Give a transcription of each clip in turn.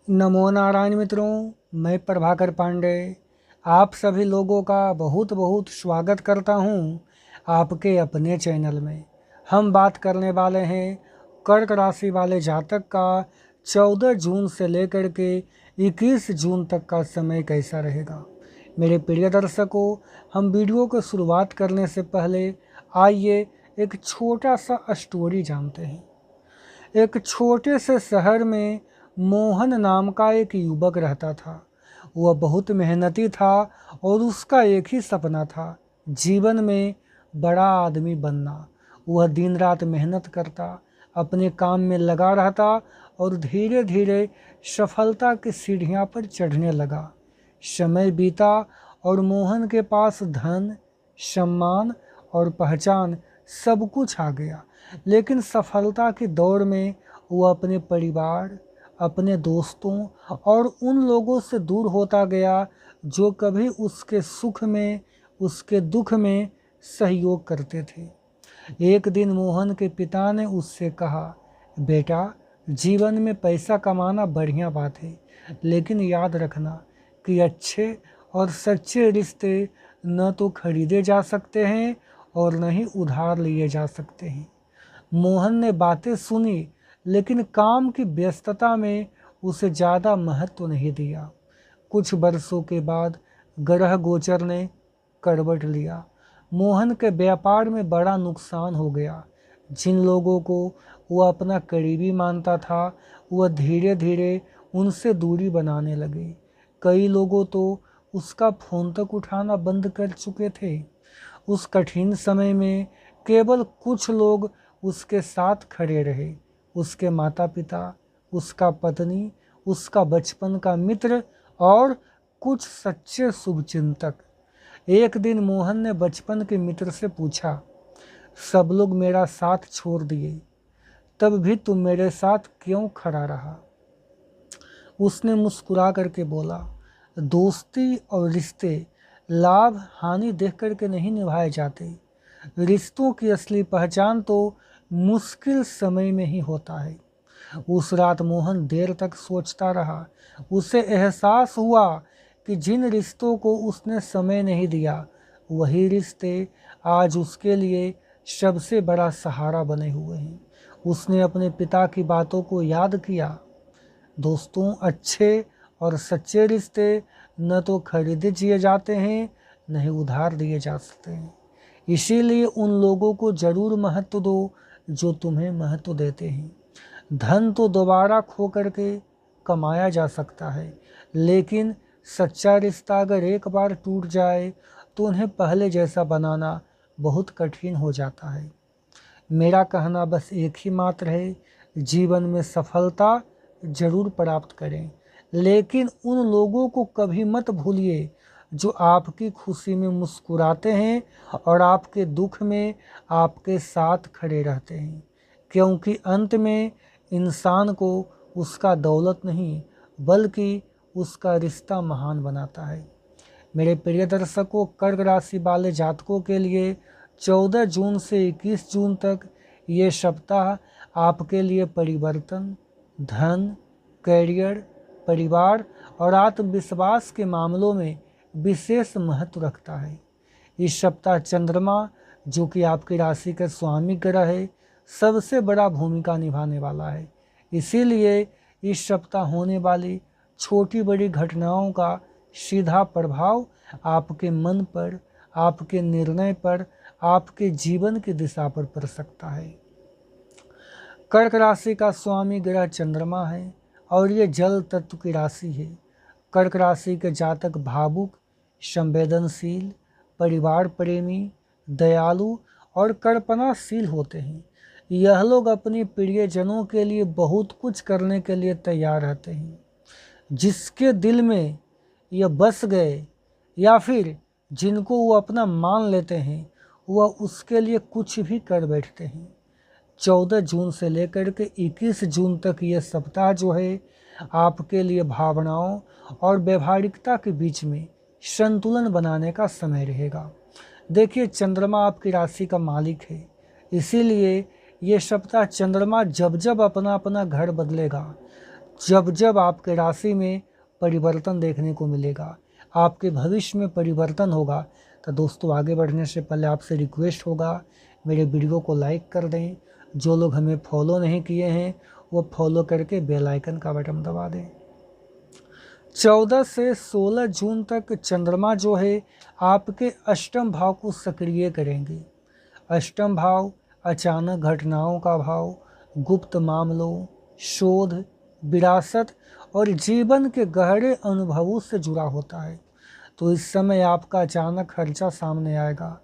नमो नारायण मित्रों, मैं प्रभाकर पांडे आप सभी लोगों का बहुत बहुत स्वागत करता हूं आपके अपने चैनल में। हम बात करने वाले हैं कर्क राशि वाले जातक का 14 जून से लेकर के 21 जून तक का समय कैसा रहेगा। मेरे प्रिय दर्शकों, हम वीडियो को शुरुआत करने से पहले आइए एक छोटा सा स्टोरी जानते हैं। एक छोटे से शहर में मोहन नाम का एक युवक रहता था। वह बहुत मेहनती था और उसका एक ही सपना था, जीवन में बड़ा आदमी बनना। वह दिन रात मेहनत करता, अपने काम में लगा रहता और धीरे धीरे सफलता की सीढ़ियां पर चढ़ने लगा। समय बीता और मोहन के पास धन, सम्मान और पहचान सब कुछ आ गया, लेकिन सफलता की दौड़ में वो अपने परिवार, अपने दोस्तों और उन लोगों से दूर होता गया जो कभी उसके सुख में, उसके दुख में सहयोग करते थे। एक दिन मोहन के पिता ने उससे कहा, बेटा, जीवन में पैसा कमाना बढ़िया बात है, लेकिन याद रखना कि अच्छे और सच्चे रिश्ते न तो खरीदे जा सकते हैं और न ही उधार लिए जा सकते हैं। मोहन ने बातें सुनी, लेकिन काम की व्यस्तता में उसे ज़्यादा महत्व नहीं दिया। कुछ वर्षों के बाद ग्रह गोचर ने करवट लिया। मोहन के व्यापार में बड़ा नुकसान हो गया। जिन लोगों को वह अपना करीबी मानता था, वह धीरे धीरे उनसे दूरी बनाने लगे। कई लोगों तो उसका फ़ोन तक उठाना बंद कर चुके थे। उस कठिन समय में केवल कुछ लोग उसके साथ खड़े रहे, उसके माता पिता, उसका पत्नी, उसका बचपन का मित्र और कुछ सच्चे शुभचिंतक। एक दिन मोहन ने बचपन के मित्र से पूछा, सब लोग मेरा साथ छोड़ दिए, तब भी तुम मेरे साथ क्यों खड़ा रहा? उसने मुस्कुरा करके बोला, दोस्ती और रिश्ते लाभ हानि देख करके नहीं निभाए जाते। रिश्तों की असली पहचान तो मुश्किल समय में ही होता है। उस रात मोहन देर तक सोचता रहा। उसे एहसास हुआ कि जिन रिश्तों को उसने समय नहीं दिया, वही रिश्ते आज उसके लिए सबसे बड़ा सहारा बने हुए हैं। उसने अपने पिता की बातों को याद किया। दोस्तों, अच्छे और सच्चे रिश्ते न तो खरीदे जिए जाते हैं, न ही उधार दिए जा सकते हैं। इसीलिए उन लोगों को जरूर महत्व दो जो तुम्हें महत्व देते हैं। धन तो दोबारा खो करके कमाया जा सकता है, लेकिन सच्चा रिश्ता अगर एक बार टूट जाए तो उन्हें पहले जैसा बनाना बहुत कठिन हो जाता है। मेरा कहना बस एक ही मात्र है, जीवन में सफलता जरूर प्राप्त करें, लेकिन उन लोगों को कभी मत भूलिए जो आपकी खुशी में मुस्कुराते हैं और आपके दुख में आपके साथ खड़े रहते हैं। क्योंकि अंत में इंसान को उसका दौलत नहीं, बल्कि उसका रिश्ता महान बनाता है। मेरे प्रिय दर्शकों, कर्क राशि वाले जातकों के लिए 14 जून से 21 जून तक ये सप्ताह आपके लिए परिवर्तन, धन, कैरियर, परिवार और आत्मविश्वास के मामलों में विशेष महत्व रखता है। इस सप्ताह चंद्रमा, जो कि आपकी राशि का स्वामी ग्रह है, सबसे बड़ा भूमिका निभाने वाला है। इसीलिए इस सप्ताह होने वाली छोटी बड़ी घटनाओं का सीधा प्रभाव आपके मन पर, आपके निर्णय पर, आपके जीवन की दिशा पर पड़ सकता है। कर्क राशि का स्वामी ग्रह चंद्रमा है और ये जल तत्व की राशि है। कर्क राशि के जातक भावुक, संवेदनशील, परिवार प्रेमी, दयालु और कल्पनाशील होते हैं। यह लोग अपने प्रियजनों के लिए बहुत कुछ करने के लिए तैयार रहते हैं। जिसके दिल में यह बस गए या फिर जिनको वो अपना मान लेते हैं, वह उसके लिए कुछ भी कर बैठते हैं। 14 जून से लेकर के 21 जून तक ये सप्ताह जो है आपके लिए भावनाओं और व्यवहारिकता के बीच में संतुलन बनाने का समय रहेगा। देखिए, चंद्रमा आपकी राशि का मालिक है, इसीलिए ये सप्ताह चंद्रमा जब जब अपना अपना घर बदलेगा जब जब आपके राशि में परिवर्तन देखने को मिलेगा, आपके भविष्य में परिवर्तन होगा, तो दोस्तों आगे बढ़ने से पहले आपसे रिक्वेस्ट होगा मेरे वीडियो को लाइक कर दें। जो लोग हमें फॉलो नहीं किए हैं वो फॉलो करके बेल आइकन का बटन दबा दें। 14 से 16 जून तक चंद्रमा जो है आपके अष्टम भाव को सक्रिय करेंगे। अष्टम भाव अचानक घटनाओं का भाव, गुप्त मामलों, शोध, विरासत और जीवन के गहरे अनुभवों से जुड़ा होता है। तो इस समय आपका अचानक खर्चा सामने आएगा,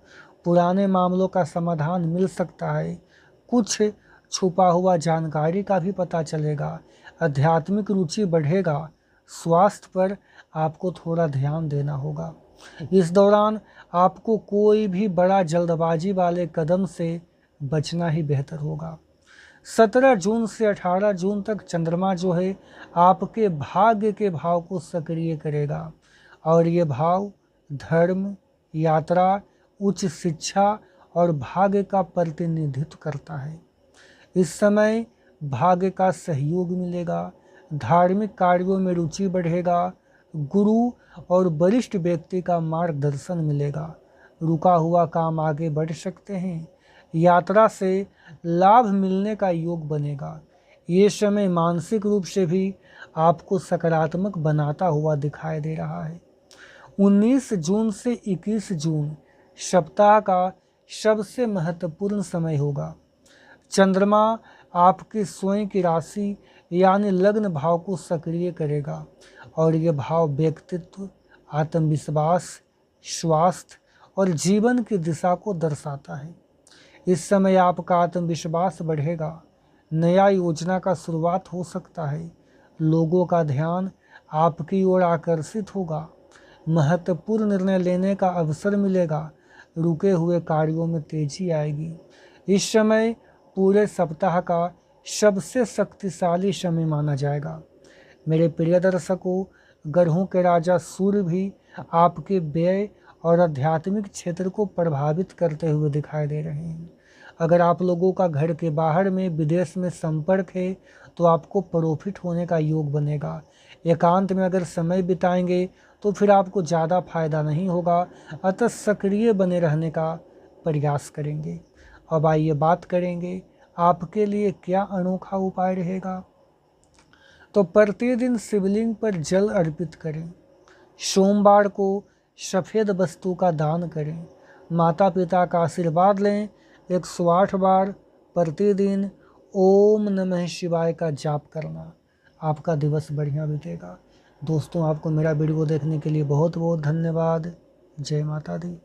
पुराने मामलों का समाधान मिल सकता है, कुछ छुपा हुआ जानकारी का भी पता चलेगा, आध्यात्मिक रुचि बढ़ेगा, स्वास्थ्य पर आपको थोड़ा ध्यान देना होगा। इस दौरान आपको कोई भी बड़ा जल्दबाजी वाले कदम से बचना ही बेहतर होगा। 17 जून से 18 जून तक चंद्रमा जो है आपके भाग्य के भाव को सक्रिय करेगा और ये भाव धर्म, यात्रा, उच्च शिक्षा और भाग्य का प्रतिनिधित्व करता है। इस समय भाग्य का सहयोग मिलेगा, धार्मिक कार्यों में रुचि बढ़ेगा, गुरु और वरिष्ठ व्यक्ति का मार्गदर्शन मिलेगा, रुका हुआ काम आगे बढ़ सकते हैं, यात्रा से लाभ मिलने का योग बनेगा। ये समय मानसिक रूप से भी आपको सकारात्मक बनाता हुआ दिखाई दे रहा है। 19 जून से 21 जून सप्ताह का सबसे महत्वपूर्ण समय होगा। चंद्रमा आपकी स्वयं की राशि यानी लग्न भाव को सक्रिय करेगा और ये भाव व्यक्तित्व, आत्मविश्वास, स्वास्थ्य और जीवन की दिशा को दर्शाता है। इस समय आपका आत्मविश्वास बढ़ेगा, नया योजना का शुरुआत हो सकता है, लोगों का ध्यान आपकी ओर आकर्षित होगा, महत्वपूर्ण निर्णय लेने का अवसर मिलेगा, रुके हुए कार्यों में तेजी आएगी। इस समय पूरे सप्ताह का सबसे शक्तिशाली समय माना जाएगा। मेरे प्रिय दर्शकों, ग्रहों के राजा सूर्य भी आपके व्यय और आध्यात्मिक क्षेत्र को प्रभावित करते हुए दिखाई दे रहे हैं। अगर आप लोगों का घर के बाहर में, विदेश में संपर्क है तो आपको प्रॉफिट होने का योग बनेगा। एकांत में अगर समय बिताएंगे तो फिर आपको ज़्यादा फायदा नहीं होगा, अतः सक्रिय बने रहने का प्रयास करेंगे। अब आइए बात करेंगे आपके लिए क्या अनोखा उपाय रहेगा। तो प्रतिदिन शिवलिंग पर जल अर्पित करें, सोमवार को सफ़ेद वस्तु का दान करें, माता पिता का आशीर्वाद लें, 108 बार प्रतिदिन ओम नमः शिवाय का जाप करना, आपका दिवस बढ़िया बीतेगा। दोस्तों, आपको मेरा वीडियो देखने के लिए बहुत बहुत धन्यवाद। जय माता दी।